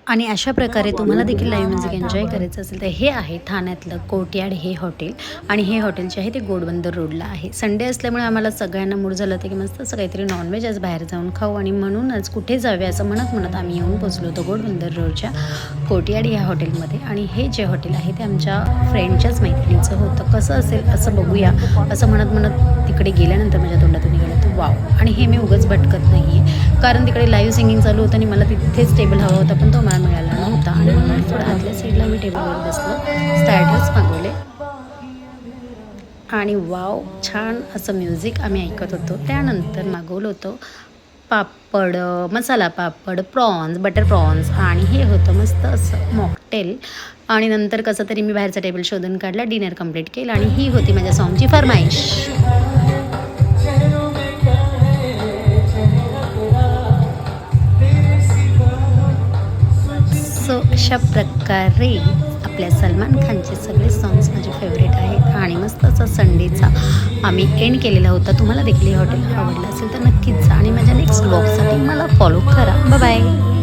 आणि अशा प्रकारे तुम्हाला देखील लाईव्ह म्युझिक एन्जॉय करायचं असेल तर हे आहे ठाण्यातलं कोर्टयार्ड हे हॉटेल. आणि हे हॉटेल जे आहे ते घोडबंदर रोडला आहे. संडे असल्यामुळे आम्हाला सगळ्यांना मूड झालं होतं की मस्त असं काहीतरी नॉनव्हेज आज बाहेर जाऊन खाऊ आणि म्हणूनच कुठे जावे असं म्हणत आम्ही येऊन पोचलो होतो घोडबंदर रोडच्या कोर्टयार्ड या हॉटेलमध्ये. आणि हे जे हॉटेल आहे ते आमच्या फ्रेंडच्याच मैत्रिणीचं होतं. कसं असेल असं बघूया असं म्हणत तिकडे गेल्यानंतर माझ्या तोंडातून निघालं तर वाव. आणि हे मी उगाच भटकत नाही आहे कारण तिकडे लाईव्ह सिंगिंग चालू होतं आणि मला तिथेच टेबल हवा होता पण तो मला मिळाला नव्हता. आणि म्हणून थोडं आतल्या साईडला मी टेबलवर बसलो, स्टार्टर्स मागवले आणि वाव छान असं म्युझिक आम्ही ऐकत होतो. त्यानंतर मागवलं होतं पापड, masala papad, prawns, butter prawns आणि हे होतं मस्त असं मॉकटेल. आणि नंतर कसं तरी मी बाहेरचा टेबल शोधून काढला, डिनर कंप्लीट केलं आणि ही होती माझ्या सॉन्गची फरमाईश. सो अशा प्रकारे आपल्या सलमान खानचे सगळे सॉंग्स माझे फेवरेट आहेत आणि मस्त असा संडेचा आम्ही एंड केलेला होता. तुम्हाला देखील हे हॉटेल आवडलं असेल तर नक्कीच जा आणि माझ्या नेक्स्ट ब्लॉगसाठी मला फॉलो करा. Bye bye.